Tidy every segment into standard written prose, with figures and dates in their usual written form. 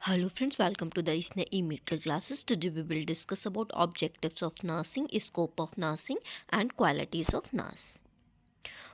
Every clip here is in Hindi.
Hello friends, welcome to the ISNAE medical classes. Today we will discuss about objectives of nursing, scope of nursing and qualities of nurse.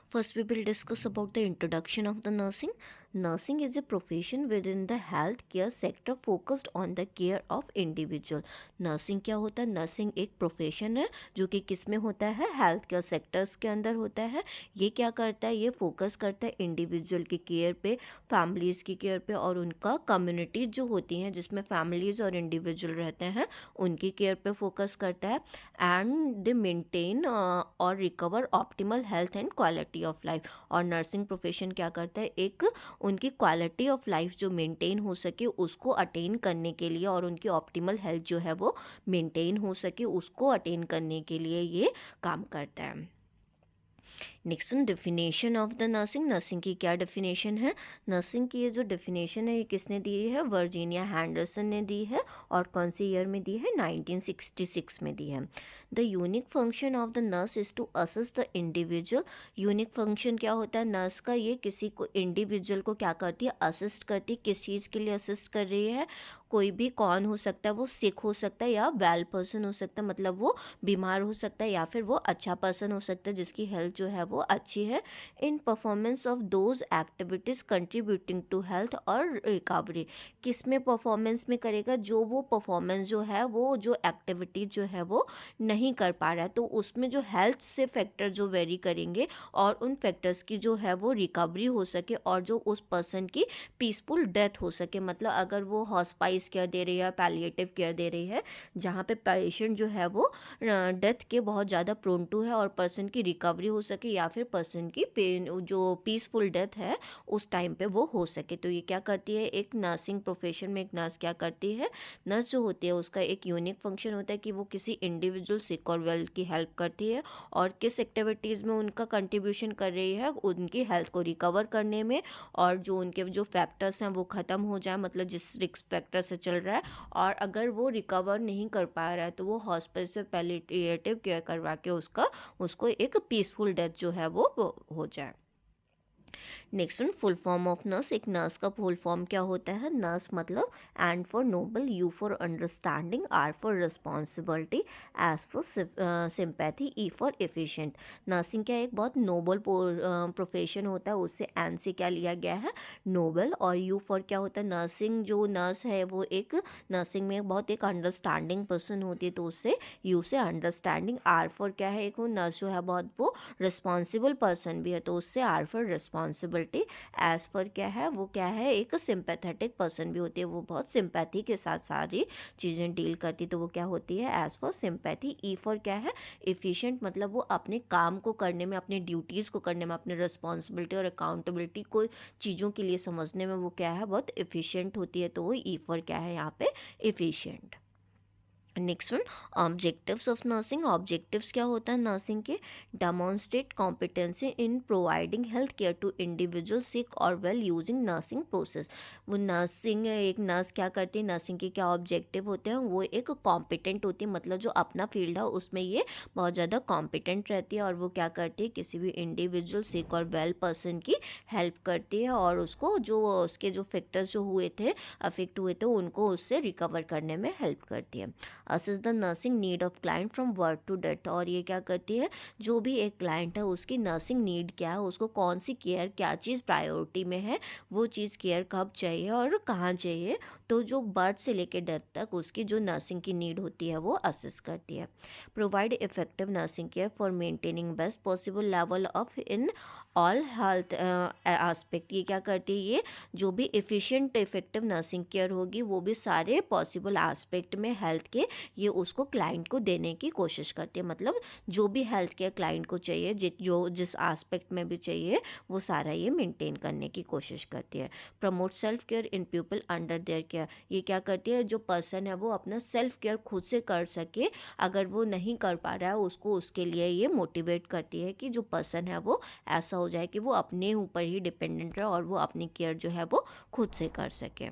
First, we will discuss about the introduction of the nursing. Nursing is a profession within the healthcare sector focused on the care of individual. Nursing क्या होता है? नर्सिंग एक प्रोफेशन है जो कि किस में होता है? हेल्थ केयर सेक्टर्स के अंदर होता है. ये क्या करता है? ये फोकस करता है इंडिविजुअल की केयर पे, फैमिलीज़ की केयर पे और उनका कम्युनिटीज़ जो होती हैं जिसमें फैमिलीज़ और इंडिविजुअल रहते हैं उनकी केयर पे फोकस करता है. एंड दे मेंटेन और recover optimal health and quality of life. और नर्सिंग प्रोफेशन क्या करता है? एक उनकी क्वालिटी ऑफ लाइफ जो मेंटेन हो सके उसको अटेन करने के लिए और उनकी ऑप्टिमल हेल्थ जो है वो मेंटेन हो सके उसको अटेन करने के लिए ये काम करता है. Next definition of the nursing. Nursing की क्या डेफिनेशन है? नर्सिंग की ये जो डेफिनेशन है ये किसने दी है? वर्जीनिया हैंडरसन ने दी है. और कौन सी ईयर में दी है? 1966 में दी है. The unique function of the nurse is to assist the individual. Unique function क्या होता है नर्स का? ये किसी को इंडिविजुअल को क्या करती है? असिस्ट करती है. किस चीज़ के लिए असिस्ट कर रही है? कोई भी कौन हो सकता है, वो सिक हो सकता है या वेल पर्सन हो सकता है, मतलब वो बीमार हो सकता है या फिर वो अच्छा पर्सन हो सकता है जिसकी हेल्थ जो है वो अच्छी है. In performance of those activities contributing to health और रिकवरी. किस में परफॉर्मेंस में करेगा? जो वो परफॉर्मेंस जो है वो जो एक्टिविटीज जो है वो नहीं कर पा रहा है तो उसमें जो हेल्थ से फैक्टर जो वेरी करेंगे और उन फैक्टर्स की जो है वो रिकवरी हो सके और जो उस पर्सन की पीसफुल डेथ हो सके. मतलब अगर वो हॉस्पाइस केयर दे रही है, पैलिएटिव केयर दे रही है जहाँ पे पेशेंट जो है वो डेथ के बहुत ज़्यादा प्रोन टू है और पर्सन की रिकवरी हो सके या फिर पर्सन की पेन जो पीसफुल डेथ है उस टाइम पे वो हो सके. तो ये क्या करती है? एक नर्सिंग प्रोफेशन में एक नर्स क्या करती है? नर्स जो होती है उसका एक यूनिक फंक्शन होता है कि वो किसी इंडिविजुअल सिक और वेल की हेल्प करती है और किस एक्टिविटीज़ में उनका कंट्रीब्यूशन कर रही है? उनकी हेल्थ को रिकवर करने में और जो उनके जो फैक्टर्स हैं वो ख़त्म हो जाए, मतलब जिस रिस्क फैक्टर से चल रहा है. और अगर वो रिकवर नहीं कर पा रहा है तो वो हॉस्पिटल से पैलिएटिव केयर करवा के उसको एक पीसफुल डेथ जो है वो हो जाए. Next one, full form of nurse. एक नर्स का फुल फॉर्म क्या होता है? नर्स मतलब N for noble, U for understanding, R for responsibility, S for sympathy, E for efficient. Nursing क्या एक बहुत नोबल प्रोफेशन होता है, उससे एन से क्या लिया गया है? नोबल. और यू फॉर क्या होता है? नर्सिंग जो नर्स है वो एक नर्सिंग में बहुत एक अंडरस्टैंडिंग पर्सन होती है तो उससे यू से अंडरस्टैंडिंग. आर फॉर क्या है? एक वो नर्स जो है बहुत वो रिस्पॉन्सिबल पर्सन भी है तो उससे R for responsibility. S for क्या है? वो क्या है? एक सिंपैथेटिक पर्सन भी होती है, वो बहुत सिंपैथी के साथ सारी चीज़ें डील करती तो वो क्या होती है? S for sympathy. E for क्या है? एफिशिएंट, मतलब वो अपने काम को करने में, अपने ड्यूटीज़ को करने में, अपने रिस्पॉन्सिबिलिटी और अकाउंटेबिलिटी को चीज़ों के लिए समझने में वो क्या है? बहुत एफिशिएंट होती है तो वो ई फॉर क्या है यहाँ पे? Efficient. Next one, objectives of nursing. Objectives क्या होता है नर्सिंग के? Demonstrate competency in providing health care to individual sick और वेल यूजिंग नर्सिंग प्रोसेस. वो नर्सिंग, एक नर्स क्या करती है? नर्सिंग के क्या ऑब्जेक्टिव होते हैं? वो एक कॉम्पिटेंट होती है, मतलब जो अपना फील्ड है उसमें ये बहुत ज़्यादा कॉम्पिटेंट रहती है और वो क्या करती है? किसी भी इंडिविजुअल सिक और वेल पर्सन की हेल्प करती है और उसको जो उसके जो फैक्टर्स जो हुए थे, अफेक्ट हुए थे, उनको उससे रिकवर करने में हेल्प करती है. Assist the nursing need of client from birth to death. और ये क्या करती है? जो भी एक क्लाइंट है उसकी नर्सिंग नीड क्या है, उसको कौन सी केयर, क्या चीज़ प्रायोरिटी में है, वो चीज़ केयर कब चाहिए और कहाँ चाहिए, तो जो बर्थ से लेकर डेथ तक उसकी जो नर्सिंग की नीड होती है वो असिस्ट करती है. Provide effective nursing care for maintaining best possible level of in all health aspect. ये क्या करती है? ये जो भी इफ़िशिएंट इफेक्टिव नर्सिंग केयर होगी वो भी सारे पॉसिबल एस्पेक्ट में हेल्थ के ये उसको क्लाइंट को देने की कोशिश करती है. मतलब जो भी हेल्थ केयर क्लाइंट को चाहिए, जो जिस एस्पेक्ट में भी चाहिए वो सारा ये मेंटेन करने की कोशिश करती है. Promote self care in people under their care. ये क्या करती है? जो पर्सन है वो अपना सेल्फ केयर खुद से कर सके, अगर वो नहीं कर पा रहा है उसको उसके लिए ये मोटिवेट करती है कि जो पर्सन है वो ऐसा हो जाए कि वो अपने ऊपर ही डिपेंडेंट रहे और वो अपनी केयर जो है वो खुद से कर सके.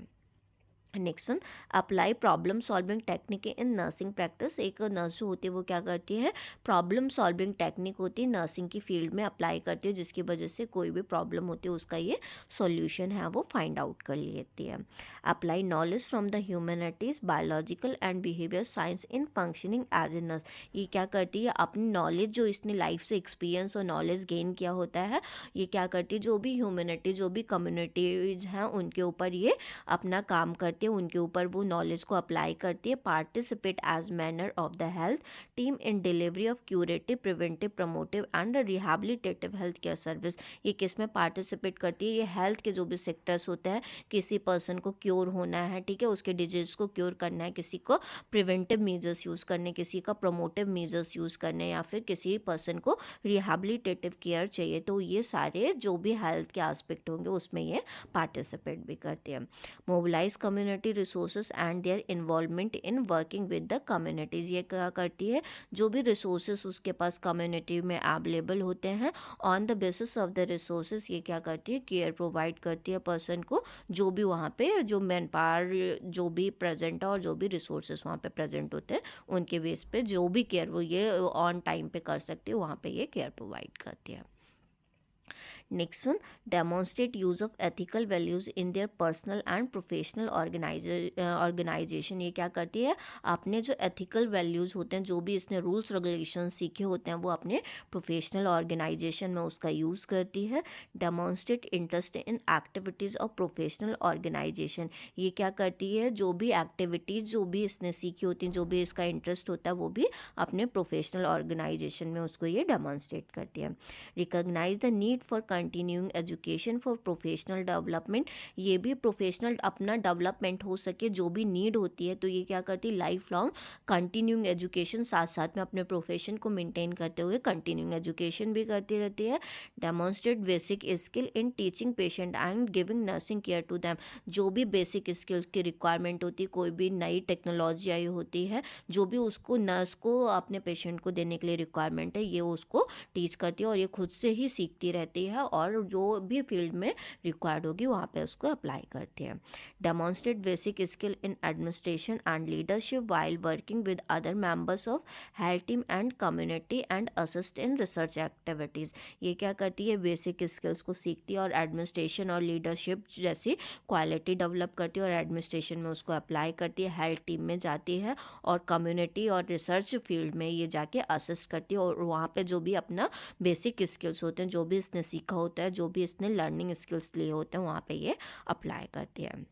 Next one, apply problem solving technique in nursing practice. एक नर्स जो होती है वो क्या करती है, प्रॉब्लम सॉल्विंग टेक्निक होती है नर्सिंग की फील्ड में अप्लाई करती है, जिसकी वजह से कोई भी प्रॉब्लम होती है उसका ये सॉल्यूशन है वो फाइंड आउट कर लेती है। Apply knowledge from the humanities, biological and behaviour science in functioning as a nurse. ये क्या करती है, अपनी नॉलेज जो इसने लाइफ से एक्सपीरियंस और नॉलेज गेन किया होता है, ये क्या करती है, जो भी ह्यूमैनिटी जो भी कम्युनिटीज हैं उनके ऊपर ये अपना काम करती है, उनके ऊपर वो नॉलेज को अप्लाई करती है। Participate as manner of the health team in delivery of curative, preventive, promotive and rehabilitative health care service. ये किस में पार्टिसिपेट करती है, ये हेल्थ के जो भी सेक्टर्स होते हैं, किसी पर्सन को क्योर होना है, ठीक है, उसके डिजीज को क्योर करना है, किसी को प्रिवेंटिव मेजर्स यूज़ करने, किसी का प्रमोटिव मेजर्स यूज़ करने, या फिर किसी पर्सन को रिहैबिलिटेटिव केयर चाहिए, तो ये सारे जो भी हेल्थ के एस्पेक्ट होंगे उसमें ये पार्टिसिपेट भी करते हैं। Mobilise community resources and their involvement in working with the communities. ये क्या करती है, जो भी रिसोर्सेज उसके पास कम्युनिटी में अवेलेबल होते हैं, on the basis of the resources ये क्या करती है, केयर प्रोवाइड करती है पर्सन को, जो भी वहाँ पे जो मैन पावर जो भी प्रेजेंट है और जो भी रिसोर्सेज वहाँ पे प्रेजेंट होते हैं उनके बेस पे जो भी केयर वो ये ऑन टाइम पे कर सकती है, वहाँ पे ये केयर प्रोवाइड करती है। Next one, demonstrate use of ethical values in their personal and professional organisation. ये क्या करती है, अपने जो एथिकल वैल्यूज़ होते हैं, जो भी इसने रूल्स रेगुलेशन सीखे होते हैं, वो अपने प्रोफेशनल ऑर्गेनाइजेशन में उसका यूज़ करती है। Demonstrate interest in activities of professional organisation. ये क्या करती है, जो भी एक्टिविटीज़ जो भी इसने सीखी होती हैं, जो भी इसका इंटरेस्ट होता है, वो भी अपने प्रोफेशनल ऑर्गेनाइजेशन में उसको ये डेमोन्स्ट्रेट करती है। Recognise the need for continuing education for professional development. ये भी प्रोफेशनल अपना डेवलपमेंट हो सके, जो भी नीड होती है, तो ये क्या करती है, लाइफ लॉन्ग कंटिन्यूइंग एजुकेशन, साथ साथ में अपने प्रोफेशन को मेंटेन करते हुए कंटिन्यूइंग एजुकेशन भी करती रहती है। Demonstrate basic skill in teaching patient and giving nursing care to them. जो भी बेसिक स्किल्स की रिक्वायरमेंट होती है, कोई भी नई टेक्नोलॉजी आई होती है, जो भी उसको नर्स को अपने पेशेंट को देने के लिए रिक्वायरमेंट है, ये उसको टीच करती है और ये खुद से ही सीखती रहती है, और जो भी फील्ड में रिक्वायर्ड होगी वहाँ पे उसको अप्लाई करती है। Demonstrate basic skill in administration and leadership while working with other members of health team and community and assist in research activities. ये क्या करती है, बेसिक स्किल्स को सीखती है और एडमिनिस्ट्रेशन और लीडरशिप जैसी क्वालिटी डेवलप करती है और एडमिनिस्ट्रेशन में उसको अप्लाई करती है, हेल्थ टीम में जाती है और कम्युनिटी और रिसर्च फील्ड में ये जाके असिस्ट करती है, और वहाँ पे जो भी अपना बेसिक स्किल्स होते हैं, जो भी इसने सीखा होता है, जो भी इसने लर्निंग स्किल्स लिए होते हैं, वहाँ पे ये अप्लाई करती है।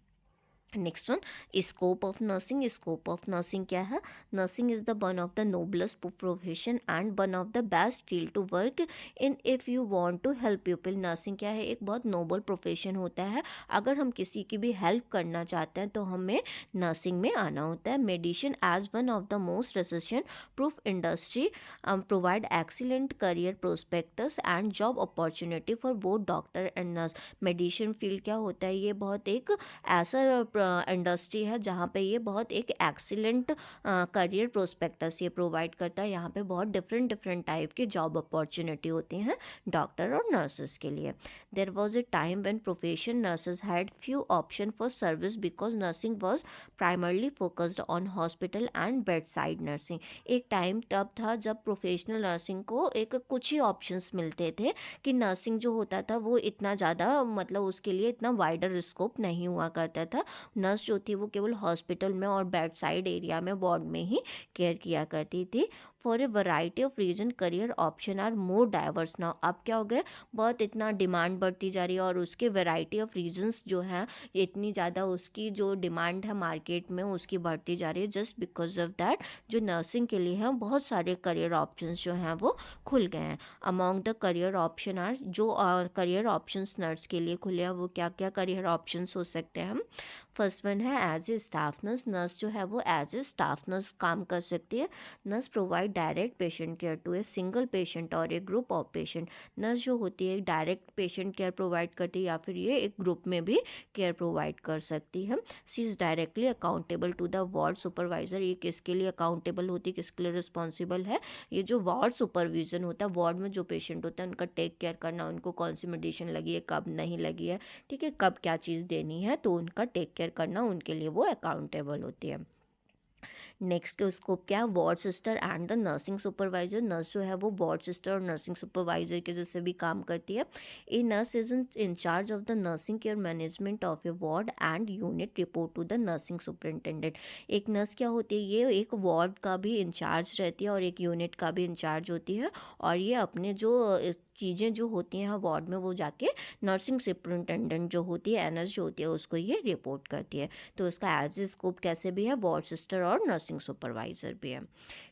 Next one, scope of nursing. Scope of nursing क्या है, nursing is the one of the noblest profession and one of the best field to work in if you want to help people. Nursing क्या है, एक बहुत नोबल प्रोफेशन होता है, अगर हम किसी की भी हेल्प करना चाहते हैं तो हमें नर्सिंग में आना होता है। Medicine as one of the most recession proof industry provide excellent career prospects and job opportunity for both doctor and nurse. Medicine field क्या होता है, ये बहुत एक ऐसा इंडस्ट्री है जहाँ पे ये बहुत एक एक्सीलेंट करियर प्रोस्पेक्टस ये प्रोवाइड करता है। यहाँ पे बहुत डिफरेंट टाइप की जॉब अपॉर्चुनिटी होती हैं डॉक्टर और नर्सेज के लिए। There was a time when profession nurses had few option for service because nursing was primarily focused on hospital and bed side nursing. एक टाइम तब था जब प्रोफेशनल नर्सिंग को एक कुछ ही ऑप्शंस मिलते थे, कि नर्सिंग जो होता था वो इतना ज़्यादा मतलब उसके लिए इतना वाइडर स्कोप नहीं हुआ करता था। नर्स जो थी वो केवल हॉस्पिटल में और बेड साइड एरिया में वार्ड में ही केयर किया करती थी। For a variety of reason career option are more diverse now. अब क्या हो गया, बहुत इतना डिमांड बढ़ती जा रही है और उसके वैरायटी ऑफ रीजन्स जो हैं इतनी ज़्यादा उसकी जो डिमांड है मार्केट में उसकी बढ़ती जा रही है। जस्ट बिकॉज ऑफ दैट जो नर्सिंग के लिए हैं बहुत सारे करियर ऑप्शंस जो हैं वो खुल गए हैं। Among the career option are, जो करियर ऑप्शंस नर्स के लिए खुले हैं वो क्या क्या करियर ऑप्शंस हो सकते हैं हम। फर्स्ट वन है as a staff nurse. Nurse जो है वो एज ए स्टाफ नर्स काम कर सकती है। Nurse provide provide direct patient care to a single patient और a group of patient. Nurse जो होती है डायरेक्ट पेशेंट केयर प्रोवाइड करती है या फिर ये एक ग्रुप में भी केयर प्रोवाइड कर सकती है। She is directly accountable to the ward supervisor. ये किसके लिए अकाउंटेबल होती है, किसके लिए रिस्पॉन्सिबल है? ये जो वार्ड सुपरविजन होता है, वार्ड में जो पेशेंट होता है उनका टेक केयर करना, उनको कौन सी मेडिसिन लगी है, कब नहीं लगी है, ठीक है, कब क्या चीज़ देनी है, तो उनका टेक केयर करना, उनके लिए वो अकाउंटेबल होती है। नेक्स्ट स्कोप क्या है? Ward sister and the nursing supervisor. Nurse जो है वो वार्ड सिस्टर और नर्सिंग सुपरवाइजर के जैसे भी काम करती है। A nurse is in charge of the nursing care management of a ward and unit report to the nursing superintendent. एक नर्स क्या होती है, ये एक वार्ड का भी इंचार्ज रहती है और एक यूनिट का भी इंचार्ज होती है, और ये अपने जो चीज़ें जो होती हैं वार्ड में वो जाके नर्सिंग सुपरिटेंडेंट जो होती है, एनएस जो होती है, उसको ये रिपोर्ट करती है। तो इसका एज ए स्कोप कैसे भी है, वार्ड सिस्टर और नर्सिंग सुपरवाइज़र भी है।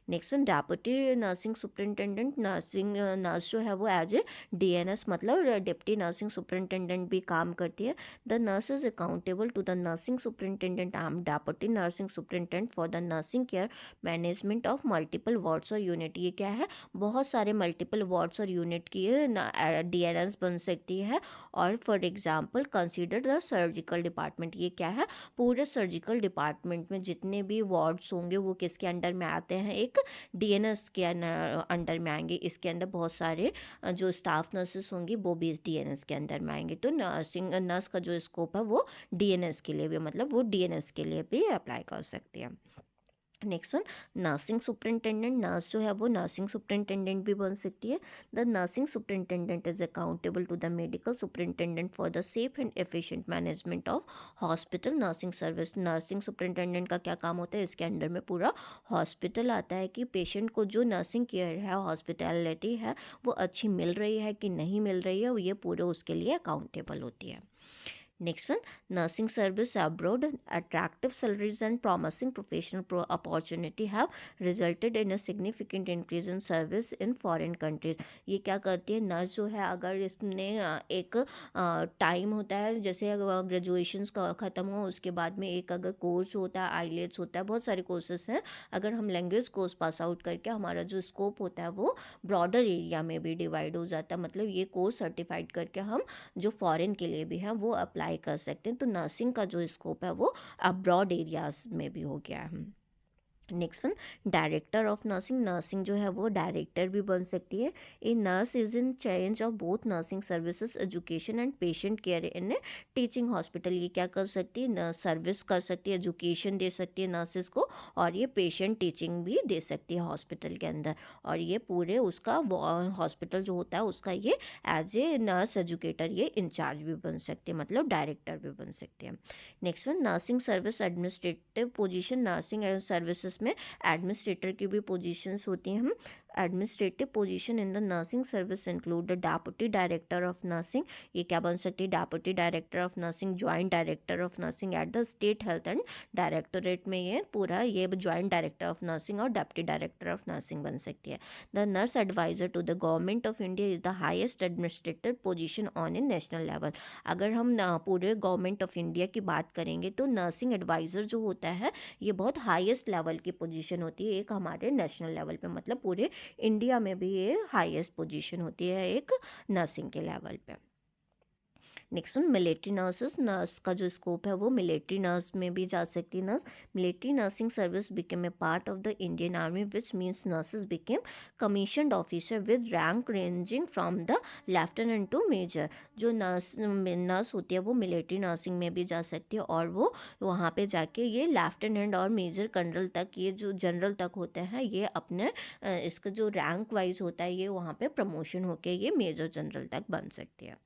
Next one deputy nursing superintendent. Nurse जो है वो एज ए डीएनएस मतलब डिप्टी नर्सिंग सुपरिटेंडेंट भी काम करती है। The nurse is accountable to the nursing superintendent and deputy nursing superintendent for the nursing care management of multiple wards और यूनिट। ये क्या है, बहुत सारे मल्टीपल वार्ड्स और यूनिट की डीएनएस बन सकती है। और for example consider the surgical department. ये क्या है, पूरे सर्जिकल डिपार्टमेंट में जितने भी वार्ड्स होंगे वो किसके अंडर में आते हैं, एक डीएनएस के अंडर में आएंगे। इसके अंदर बहुत सारे जो स्टाफ नर्सेस होंगी वो भी इस डीएनएस के अंदर में आएंगे। तो नर्स का जो स्कोप है वो डीएनएस के लिए भी, मतलब वो डीएनएस के लिए भी अप्लाई कर सकती है। Next one nursing superintendent. Nurse जो है वो नर्सिंग सुपरिटेंडेंट भी बन सकती है। The nursing superintendent is accountable to the medical superintendent for the safe and efficient management of hospital nursing service. Nursing superintendent का क्या काम होता है, इसके अंडर में पूरा हॉस्पिटल आता है कि पेशेंट को जो नर्सिंग केयर है, हॉस्पिटैलिटी है, वो अच्छी मिल रही है कि नहीं मिल रही है, ये पूरे उसके लिए अकाउंटेबल होती है। Next one, nursing service abroad. Attractive salaries and promising professional opportunity have resulted in a significant increase in service in foreign countries. ये क्या करती है नर्स जो है, अगर इसने एक टाइम होता है, जैसे ग्रेजुएशंस का ख़त्म हो उसके बाद में एक अगर कोर्स होता है, आईलेट्स होता है, बहुत सारे कोर्सेस हैं। अगर हम लैंग्वेज कोर्स पास आउट करके हमारा जो स्कोप होता है वो ब्रॉडर एरिया में भी डिवाइड हो जाता है, मतलब ये कोर्स सर्टिफाइड करके हम जो फॉरेन के लिए भी हैं वो अप्लाई कर सकते हैं। तो नर्सिंग का जो स्कोप है वो अब्रॉड एरियाज में भी हो गया है। Next one director of nursing. Nursing जो है वो डायरेक्टर भी बन सकती है। A nurse is in charge of both nursing services education and patient care in A teaching hospital. ये क्या कर सकती है, सर्विस कर सकती है, एजुकेशन दे सकती है नर्सेज को, और ये पेशेंट टीचिंग भी दे सकती है हॉस्पिटल के अंदर। और ये पूरे उसका हॉस्पिटल जो होता है उसका ये एज ए नर्स एजुकेटर ये इंचार्ज भी बन सकते हैं, मतलब डायरेक्टर भी बन सकते हैं। Next one nursing service administrative position. Nursing services में एडमिनिस्ट्रेटर की भी पोजीशंस होती हैं। हम administrative position in the nursing service include the deputy director of nursing. ये क्या बन सकती है, deputy director of nursing, joint director of nursing at the state health and directorate में ये पूरा ये ज्वाइंट डायरेक्टर ऑफ नर्सिंग और डेप्यूटी डायरेक्टर ऑफ नर्सिंग बन सकती है। The nurse adviser to the government of India is the highest administrative position on a national level. अगर हम पूरे गवर्नमेंट ऑफ इंडिया की बात करेंगे तो नर्सिंग एडवाइज़र जो होता है ये बहुत हाईएस्ट लेवल की पोजीशन होती है एक हमारे नेशनल लेवल पे, मतलब पूरे इंडिया में भी ये हाईएस्ट पोजीशन होती है एक नर्सिंग के लेवल पे। Next one military nurses. Nurse का जो स्कोप है वो मिलिट्री नर्स में भी जा सकती है। Nurse military nursing service became a part of the Indian army which means nurses became commissioned officer with rank ranging from the lieutenant to major. जो नर्स होती है वो मिलिट्री नर्सिंग में भी जा सकती है और वो वहाँ पे जाके ये लेफ्टिनेंट और मेजर कर्नल तक, ये जो जनरल तक होते हैं, ये अपने इसका जो रैंक वाइज होता है ये वहाँ पे प्रमोशन होके ये मेजर जनरल तक बन सकती है।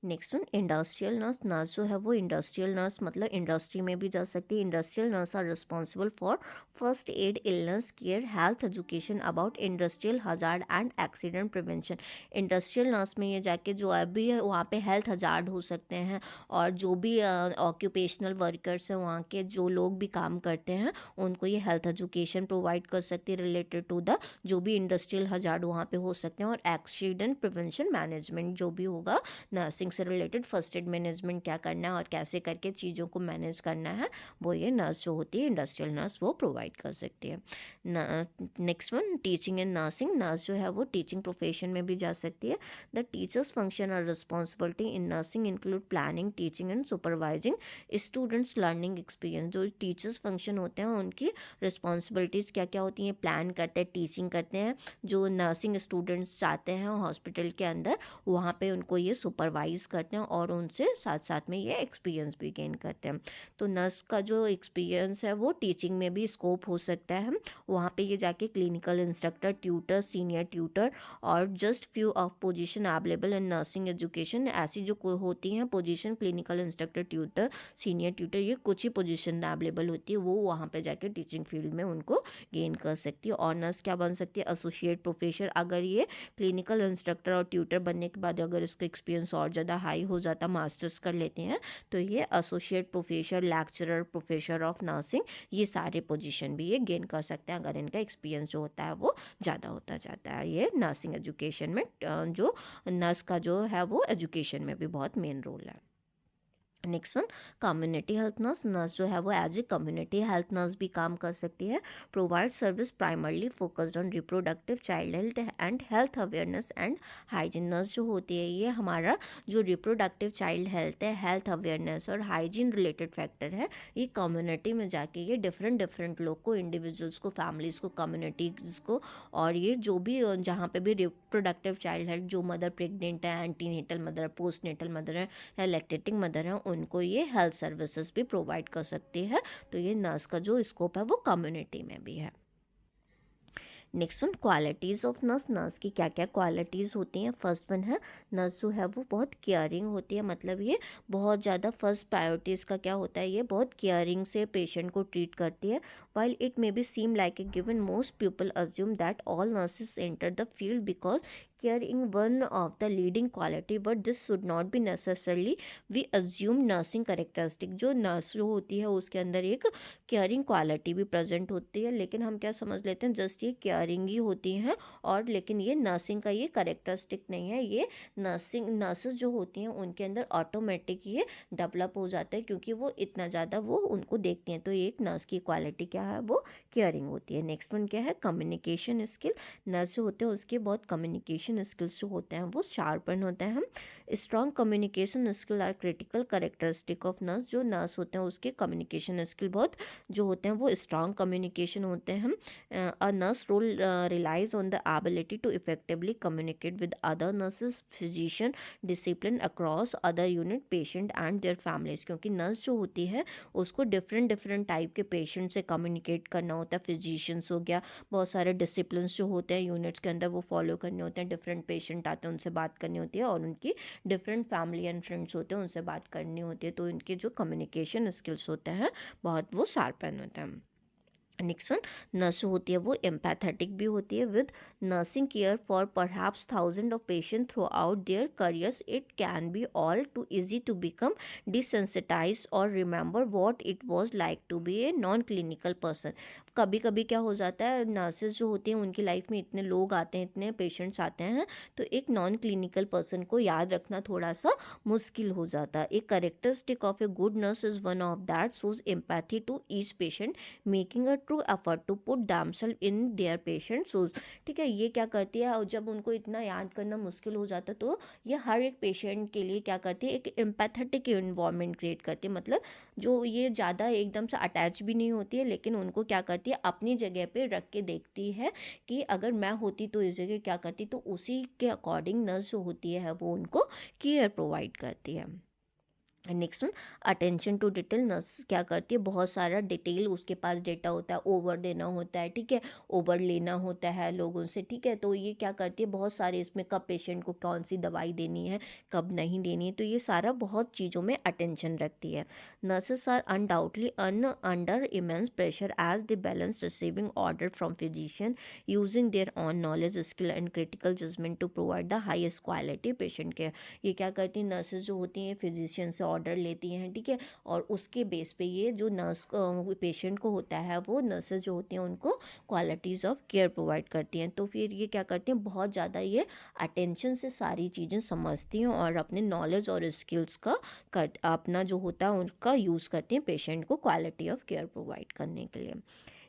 Next one industrial nurse. Nurse जो है वो इंडस्ट्रियल नर्स मतलब इंडस्ट्री में भी जा सकती है। Industrial nurse are responsible for first aid, illness care, health education about industrial hazard and accident prevention. Industrial nurse में ये जाके जो अभी है वहाँ पे हेल्थ हजार्ड हो सकते हैं और जो भी ऑक्यूपेशनल वर्कर्स हैं वहाँ के जो लोग भी काम करते हैं उनको ये हेल्थ एजुकेशन प्रोवाइड कर सकती है रिलेटेड टू द जो भी इंडस्ट्रियल हजार्ड वहाँ पे हो सकते हैं, और एक्सीडेंट प्रिवेंशन मैनेजमेंट जो भी होगा नर्सिंग नर्सिंग से रिलेटेड फर्स्ट एड मैनेजमेंट क्या करना है और कैसे करके चीज़ों को मैनेज करना है, वो ये नर्स जो होती है इंडस्ट्रियल नर्स वो प्रोवाइड कर सकती है। Next one, teaching and nursing. Nurse जो है वो टीचिंग प्रोफेशन में भी जा सकती है। द टीचर्स फंक्शन और responsibility in nursing include planning, teaching and supervising students learning experience. जो टीचर्स फंक्शन होते हैं उनकी रिस्पॉन्सिबिलिटीज़ क्या क्या होती हैं, प्लान करते हैं, टीचिंग करते हैं, जो नर्सिंग स्टूडेंट्स जाते हैं हॉस्पिटल के अंदर वहाँ पे उनको ये सुपरवाइज करते हैं और उनसे साथ साथ में ये एक्सपीरियंस भी गेन करते हैं। तो नर्स का जो एक्सपीरियंस है वो टीचिंग में भी स्कोप हो सकता है। वहाँ पे ये जाके clinical instructor, tutor, senior tutor और just few of position available in nursing education. ऐसी जो कोई होती हैं position, clinical instructor, tutor, senior tutor, ये कुछ ही पोजीशन अवेलेबल होती है, वो वहाँ पे जाके टीचिंग फील्ड में उनको गेन कर सकती है। और नर्स क्या बन सकती है, एसोसिएट प्रोफेसर। अगर ये क्लिनिकल इंस्ट्रक्टर और ट्यूटर बनने के बाद अगर इसका एक्सपीरियंस और ज़्यादा हाई हो जाता, मास्टर्स कर लेते हैं, तो ये associate professor, lecturer, professor of nursing, ये सारे पोजीशन भी ये गेन कर सकते हैं अगर इनका एक्सपीरियंस जो होता है वो ज़्यादा होता जाता है। ये नर्सिंग एजुकेशन में जो नर्स का जो है वो एजुकेशन में भी बहुत मेन रोल है। Next one, community health nurse. Nurse जो है वो as a community health nurse भी काम कर सकती है। Provide service primarily focused on reproductive, child health and health awareness and hygiene. Nurse जो होती है ये हमारा जो रिप्रोडक्टिव, चाइल्ड हेल्थ है, हेल्थ अवेयरनेस और हाइजीन रिलेटेड फैक्टर है, ये कम्युनिटी में जाके ये डिफरेंट डिफरेंट लोग को, इंडिविजुअल्स को, फैमिलीज़ को, कम्युनिटीज़ को, और ये जो भी जहाँ पे भी रिप्रोडक्टिव चाइल्ड हेल्थ, जो मदर प्रेग्नेंट है, antenatal mother, post natal mother है या लैक्टेटिंग मदर है, उनको ये हेल्थ सर्विसेज भी प्रोवाइड कर सकती है। तो ये नर्स का जो स्कोप है वो कम्युनिटी में भी है। Next one, qualities of nurse. Nurse की क्या क्या क्वालिटीज़ होती हैं। फर्स्ट वन है, नर्स जो है वो बहुत केयरिंग होती है। मतलब ये बहुत ज़्यादा फर्स्ट प्रायोरिटी इसका क्या होता है, ये बहुत केयरिंग से पेशेंट को ट्रीट करती है। While it may be seem like a given, most people assume that all nurses enter the field because caring one of the leading quality, but this should not be necessarily we assume nursing characteristic। जो नर्स जो होती है उसके अंदर एक केयरिंग क्वालिटी भी प्रेजेंट होती है, लेकिन हम क्या समझ लेते हैं, जस्ट ये केयरिंग ही होती हैं, और लेकिन ये नर्सिंग का ये करेक्टरिस्टिक नहीं है। ये नर्सेस जो होती हैं उनके अंदर ऑटोमेटिक ये डेवलप हो जाता है, क्योंकि वो इतना ज़्यादा वो उनको देखती हैं। तो एक नर्स की क्वालिटी क्या है, वो केयरिंग होती है। नेक्स्ट वन क्या है, कम्युनिकेशन स्किल। नर्स जो होते हैं उसके बहुत कम्युनिकेशन स्किल्स जो होते हैं वो शार्पन होते हैं। Strong communication skill are critical characteristic of nurse. जो नर्स होते हैं उसके कम्युनिकेशन स्किल बहुत जो होते हैं वो स्ट्रॉन्ग कम्युनिकेशन होते हैं। A nurse role relies on the ability to effectively communicate with other nurses, physician, discipline across other unit, patient and their families. क्योंकि नर्स जो होती है उसको डिफरेंट डिफरेंट टाइप के पेशेंट से कम्युनिकेट करना होता है। फिजिशियंस हो गया, बहुत सारे डिसिप्लिन्स जो होते हैं यूनिट्स के अंदर वो फॉलो करने होते हैं। डिफरेंट पेशेंट आते हैं उनसे बात करनी होती है, और उनकी डिफरेंट फैमिली एंड फ्रेंड्स होते हैं उनसे बात करनी होती है। तो इनके जो कम्युनिकेशन स्किल्स होते हैं बहुत वो शार्पन होते हैं। नेक्स्ट वन, नर्स जो होती है वो एम्पैथेटिक भी होती है। With nursing care for perhaps thousand of patient throughout their careers, it can be all too easy to become desensitise और remember what it was like to be a non clinical person. कभी कभी क्या हो जाता है, नर्सेज जो होती हैं उनकी लाइफ में इतने लोग आते हैं, इतने पेशेंट्स आते हैं, तो एक नॉन क्लिनिकल पर्सन को याद रखना थोड़ा सा मुश्किल हो जाता है। एक characteristic of a good nurse is one of that shows empathy to each patient, making a true effort to put themself in their patient shoes. ठीक है, ये क्या करती है, और जब उनको इतना याद करना मुश्किल हो जाता है तो ये हर एक पेशेंट के लिए क्या करती है, एक एम्पैथेटिक इन्वायरमेंट क्रिएट करती है। मतलब जो ये ज़्यादा एकदम से अटैच भी नहीं होती है, लेकिन उनको क्या करती है, अपनी जगह पे रख के देखती है कि अगर मैं होती तो इस जगह क्या करती, तो उसी के अकॉर्डिंग नर्स जो होती है वो उनको केयर प्रोवाइड करती है। Next one, attention to detail. Nurse क्या करती है, बहुत सारा डिटेल उसके पास डेटा होता है, ओवर देना होता है, ठीक है, ओवर लेना होता है लोगों से, ठीक है। तो ये क्या करती है, बहुत सारे इसमें कब पेशेंट को कौन सी दवाई देनी है, कब नहीं देनी है, तो ये सारा बहुत चीज़ों में अटेंशन रखती है। Nurses are undoubtedly under immense pressure as the balance receiving order from physician, using their own knowledge, skill and critical judgment to provide the highest quality patient care. ये क्या करती हैं, नर्सेज जो होती हैं फिजिशियन से ऑर्डर लेती हैं, ठीक है, और उसके बेस पे ये जो नर्स पेशेंट को होता है वो नर्सेज जो होती हैं उनको क्वालिटीज़ ऑफ केयर प्रोवाइड करती हैं। तो फिर ये क्या करती हैं, बहुत ज़्यादा ये अटेंशन से सारी चीज़ें समझती हैं और अपने नॉलेज और स्किल्स का अपना जो होता है उनका यूज़ करती हैं पेशेंट को क्वालिटी ऑफ केयर प्रोवाइड करने के लिए।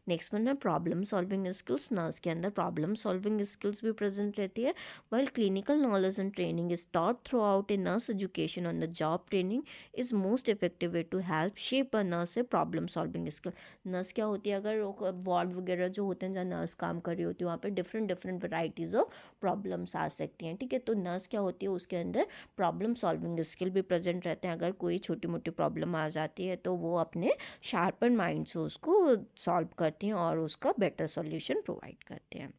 नेक्स्ट वन है प्रॉब्लम सॉल्विंग स्किल्स। नर्स के अंदर प्रॉब्लम सॉल्विंग स्किल्स भी प्रेजेंट रहती है। While clinical knowledge and training is taught throughout a nurse education on the job training is most effective way to help shape a nurse a problem solving skill. Nurse क्या होती है, अगर वार्ड वगैरह जो होते हैं जहाँ नर्स काम कर रही होती है वहाँ पे different different varieties of problems आ सकती हैं, ठीक है। तो नर्स क्या होती है, उसके अंदर प्रॉब्लम सॉल्विंग स्किल भी प्रेजेंट रहते हैं। अगर कोई छोटी मोटी प्रॉब्लम आ जाती है तो वो अपने शार्पन माइंड से उसको सॉल्व करती हैं और उसका बेटर सॉल्यूशन प्रोवाइड करते हैं।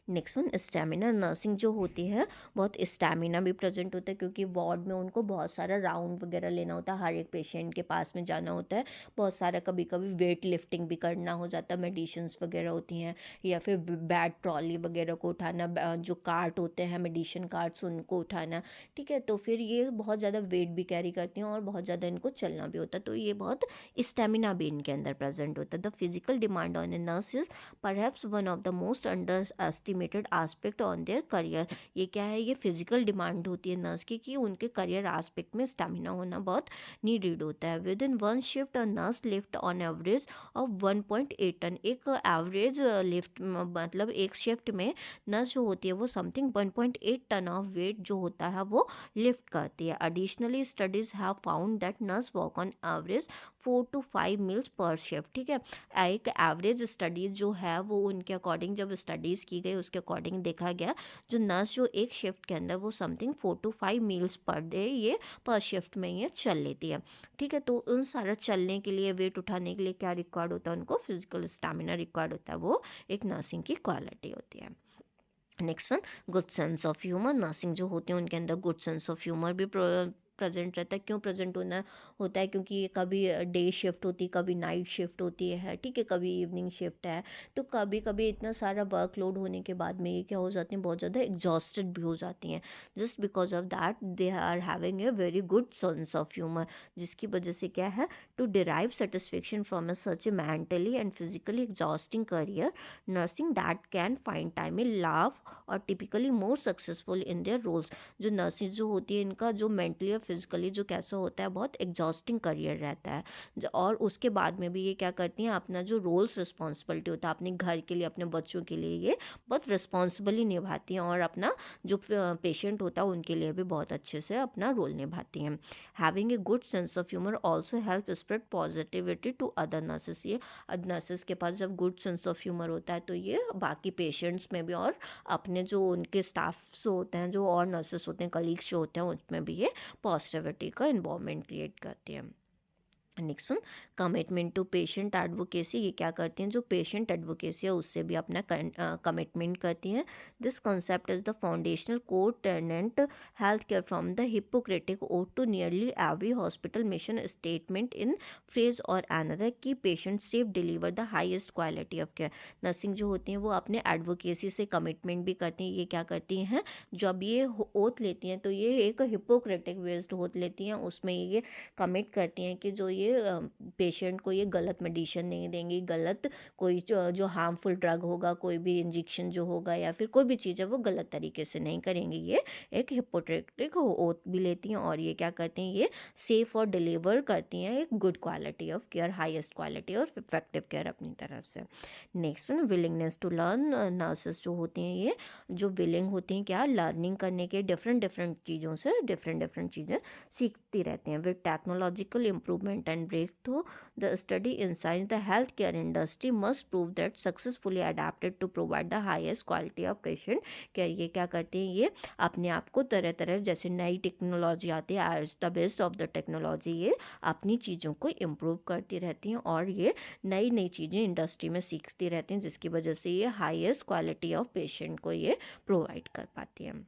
Next one stamina. नर्सिंग जो होती है बहुत स्टेमिना भी प्रेजेंट होता है, क्योंकि वार्ड में उनको बहुत सारा राउंड वगैरह लेना होता है, हर एक पेशेंट के पास में जाना होता है, बहुत सारा कभी कभी वेट लिफ्टिंग भी करना हो जाता है, मेडिसिन्स वगैरह होती हैं, या फिर बैड ट्रॉली वगैरह को उठाना, जो कार्ट होते हैं मेडिसिन कार्ट्स उनको उठाना, ठीक है। तो फिर ये बहुत ज़्यादा वेट भी कैरी करती हैं और बहुत ज़्यादा इनको चलना भी होता है, तो ये बहुत स्टेमिना भी इनके अंदर प्रेजेंट होता है। The physical demand on A nurse is perhaps one of the most under estimated aspect on their career. ये क्या है, ये फिजिकल डिमांड होती है नर्स की कि उनके करियर आस्पेक्ट में स्टेमिना होना बहुत नीडेड होता है। Within one shift a nurse lift on average of 1.8 ton. एक एवरेज लिफ्ट मतलब एक शिफ्ट में नर्स जो होती है वो समथिंग 1.8 टन ऑफ वेट जो होता है वो लिफ्ट करती है। Additionally studies have found that nurse work on average 4 to 5 meals पर शिफ्ट, ठीक है। एक एवरेज स्टडीज़ जो है वो उनके अकॉर्डिंग जब स्टडीज़ की गई उसके अकॉर्डिंग देखा गया जो नर्स जो एक शिफ्ट के अंदर वो something 4 to 5 meals per day ये पर शिफ्ट में ये चल लेती है, ठीक है। तो उन सारा चलने के लिए वेट उठाने के लिए क्या रिक्वायर्ड होता है, उनको फिजिकल स्टेमिना रिक्वायर्ड होता है, वो एक नर्सिंग की क्वालिटी होती है। Next one good sense of humour. Nursing जो होती है उनके अंदर गुड सेंस ऑफ ह्यूमर भी प्रेजेंट रहता है। क्यों प्रेजेंट होना होता है, क्योंकि ये कभी डे शिफ्ट होती है, कभी नाइट शिफ्ट होती है, ठीक है, कभी इवनिंग शिफ्ट है, तो कभी कभी इतना सारा वर्कलोड होने के बाद में ये क्या हो जाती हैं, बहुत ज़्यादा एग्जॉस्टेड भी हो जाती हैं। Just because of that they are having a very good sense of humour, जिसकी वजह से क्या है, to derive satisfaction from a such a mentally and physically exhausting career nursing that can find time a laugh और typically more successful in their roles. जो नर्सिंग जो होती है इनका जो मेंटली और फिजिकली जो कैसा होता है, बहुत एग्जॉस्टिंग करियर रहता है, और उसके बाद में भी ये क्या करती हैं, अपना जो रोल्स रिस्पॉन्सिबिलिटी होता है अपने घर के लिए अपने बच्चों के लिए ये बहुत रिस्पॉन्सिबली निभाती हैं, और अपना जो पेशेंट होता है उनके लिए भी बहुत अच्छे से अपना रोल निभाती हैं। Having a good sense of humour also help spread positivity to other nurses. ये नर्सेस के पास जब गुड सेंस ऑफ ह्यूमर होता है तो ये बाकी पेशेंट्स में भी और अपने जो उनके स्टाफ जो होते हैं, जो और नर्सेस होते हैं, कलीग्स जो होते हैं, उसमें भी ये पॉजिटिविटी का इन्वॉल्वमेंट क्रिएट करती है। Next one commitment to patient advocacy. ये क्या करती हैं, जो पेशेंट एडवोकेसी है उससे भी अपना कमिटमेंट करती हैं। This concept is the foundational core tenet health care from the Hippocratic oath to nearly every hospital mission statement in phrase or another key patient safe deliver the highest quality of care. Nursing जो होती हैं वो अपने एडवोकेसी से कमिटमेंट भी करती हैं। ये क्या करती हैं, जब ये ओथ लेती हैं तो ये एक हिपोक्रेटिक बेस्ड ओथ लेती हैं, उसमें ये कमिट करती हैं कि जो ये पेशेंट को ये गलत मेडिसिन नहीं देंगी, गलत कोई जो हार्मफुल ड्रग होगा, कोई भी इंजेक्शन जो होगा या फिर कोई भी चीज़ है वो गलत तरीके से नहीं करेंगी। ये एक हिपोक्रेटिक ओथ भी लेती हैं, और ये क्या करती हैं, ये सेफ और डिलीवर करती हैं एक good quality of care, highest quality और इफेक्टिव केयर अपनी तरफ से। Next one willingness to learn. Nurses जो होती हैं ये जो विलिंग होती हैं क्या, लर्निंग करने के डिफरेंट डिफरेंट चीज़ों से डिफरेंट डिफरेंट चीज़ें सीखती रहती हैं। With technological improvement and breakthrough the study in science the health care industry must prove that successfully adapted to provide the highest quality of patient care. ये क्या करते हैं, ये अपने आप को तरह तरह जैसे नई टेक्नोलॉजी आती है, as the best of the technology, ये अपनी चीज़ों को इम्प्रूव करती रहती हैं और ये नई नई चीज़ें इंडस्ट्री में सीखती रहती हैं, जिसकी वजह से ये हाईएस्ट क्वालिटी ऑफ पेशेंट को ये प्रोवाइड कर पाती हैं।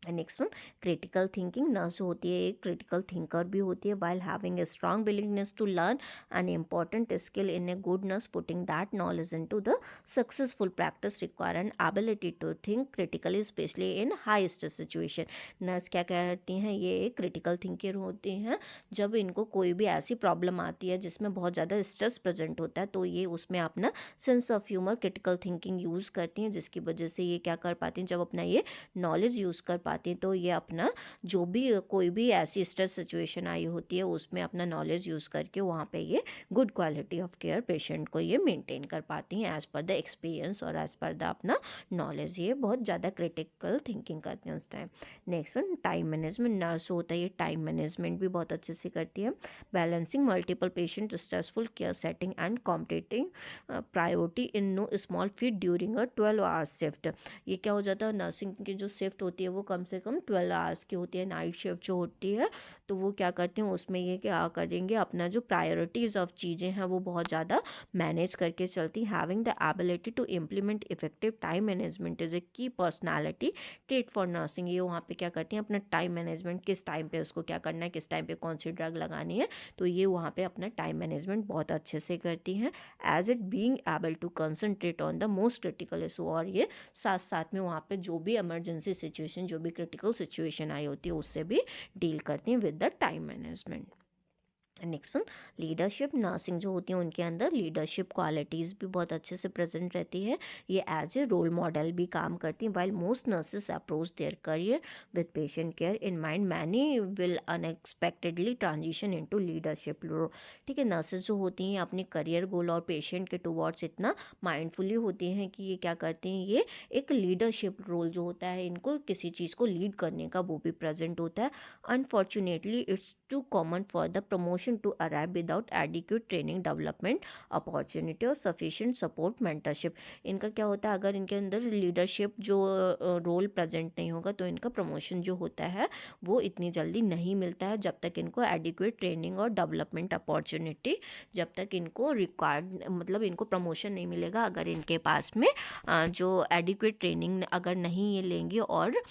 Next one, critical thinking. Nurse जो होती है एक क्रिटिकल थिंकर भी होती है, while having a strong willingness to learn an important skill in a good nurse putting that knowledge into the successful practice require an ability to think critically specially in high stress situation. Nurse क्या कहती हैं, ये एक क्रिटिकल थिंकर होती हैं। जब इनको कोई भी ऐसी प्रॉब्लम आती है जिसमें बहुत ज़्यादा स्ट्रेस प्रेजेंट होता है, तो ये उसमें अपना sense of humour, critical thinking use करती हैं, जिसकी वजह से ये क्या कर पाती हैं, जब अपना ये नॉलेज यूज़ कर पाती हैं तो ये अपना जो भी कोई भी ऐसी स्ट्रेस सिचुएशन आई होती है उसमें अपना नॉलेज यूज़ करके वहाँ पे ये good quality of care patient को ये मेंटेन कर पाती हैं एज़ पर द एक्सपीरियंस और एज़ पर द अपना नॉलेज। ये बहुत ज़्यादा क्रिटिकल थिंकिंग करते हैं उस time. Next one, time management. Nurse होता है ये टाइम मैनेजमेंट भी बहुत अच्छे से करती है। Balancing multiple patient, stressful care setting and competing priority in know small feet during a 12 hours shift. ये क्या हो जाता है, नर्सिंग की जो शिफ्ट होती है वो कम से कम 12 आवर्स की होती है। नाइट शिफ्ट जो होती है तो वो क्या करते हैं, उसमें ये क्या करेंगे, अपना जो प्रायोरिटीज़ ऑफ चीज़ें हैं वो बहुत ज़्यादा मैनेज करके चलती। Having the ability to implement effective time management is a key personality trait for nursing. ये वहाँ पे क्या करती हैं, अपना टाइम मैनेजमेंट, किस टाइम पे उसको क्या करना है, किस टाइम पे कौन सी ड्रग लगानी है, तो ये वहाँ पे अपना टाइम मैनेजमेंट बहुत अच्छे से करती हैं, as it being able to concentrate on the most critical issue. और ये साथ साथ में वहाँ पे जो भी इमरजेंसी सिचुएशन, जो भी क्रिटिकल सिचुएशन आई होती है उससे भी डील करती हैं with the time management. Next one, leadership. Nursing जो होती है उनके अंदर लीडरशिप क्वालिटीज़ भी बहुत अच्छे से प्रेजेंट रहती है। ये एज ए रोल मॉडल भी काम करती हैं। While most nurses approach their career with patient care in mind, many will unexpectedly transition into leadership role. ठीक है, नर्सेज जो होती हैं अपने करियर गोल और पेशेंट के टुवर्ड्स इतना माइंडफुली होती हैं कि ये क्या करती हैं, ये एक लीडरशिप रोल जो होता है, इनको किसी चीज़ को लीड करने का वो भी प्रेजेंट होता है। Unfortunately it's too common for the promotion to arrive without adequate training, development opportunity और sufficient support mentorship। इनका क्या होता है, अगर इनके अंदर लीडरशिप जो रोल प्रेजेंट नहीं होगा तो इनका प्रमोशन जो होता है वो इतनी जल्दी नहीं मिलता है, जब तक इनको एडिक्वेट ट्रेनिंग और डेवलपमेंट अपॉर्चुनिटी, जब तक इनको रिक्वायर्ड मतलब इनको प्रमोशन नहीं मिलेगा अगर इनके पास में जो एडिक्वेट ट्रेनिंग अगर नहीं ये लेंगे, और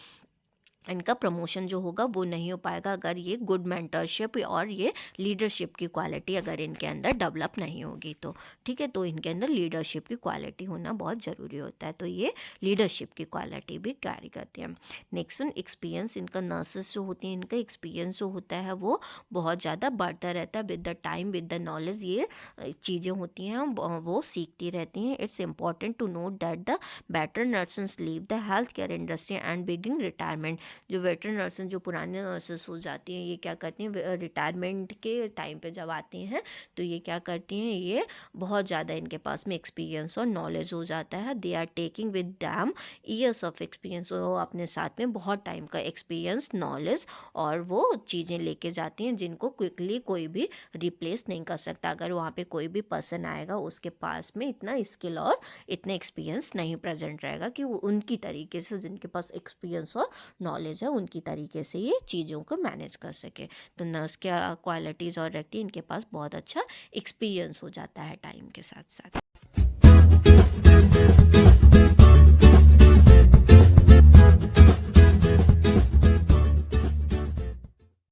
इनका प्रमोशन जो होगा वो नहीं हो पाएगा अगर ये गुड मेंटरशिप और ये लीडरशिप की क्वालिटी अगर इनके अंदर डेवलप नहीं होगी तो। ठीक है, तो इनके अंदर लीडरशिप की क्वालिटी होना बहुत ज़रूरी होता है, तो ये लीडरशिप की क्वालिटी भी कैरी करते हैं। Next one, experience. इनका नर्सेस जो होती हैं इनका एक्सपीरियंस जो होता है वो बहुत ज़्यादा बढ़ता रहता है with the time, with the knowledge. ये चीज़ें होती हैं वो सीखती रहती हैं। It's important to note that the better nurses leave the health care industry and begin retirement. जो वेटरन नर्सेस, जो पुराने नर्सेस हो जाती हैं, ये क्या करती हैं, रिटायरमेंट के टाइम पे जब आती हैं तो ये क्या करती हैं, ये बहुत ज़्यादा इनके पास में एक्सपीरियंस और नॉलेज हो जाता है। They are taking with them years of experience. वो अपने साथ में बहुत टाइम का एक्सपीरियंस, नॉलेज और वो चीज़ें लेके जाती हैं जिनको क्विकली कोई भी रिप्लेस नहीं कर सकता। अगर वहाँ पे कोई भी पर्सन आएगा उसके पास में इतना स्किल और इतना एक्सपीरियंस नहीं प्रेजेंट रहेगा कि वो उनकी तरीके से, जिनके पास एक्सपीरियंस और नॉलेज है, उनकी तरीके से ये चीज़ों को मैनेज कर सके। तो नर्स क्या क्वालिटीज़ और रखती है, इनके पास बहुत अच्छा एक्सपीरियंस हो जाता है टाइम के साथ साथ।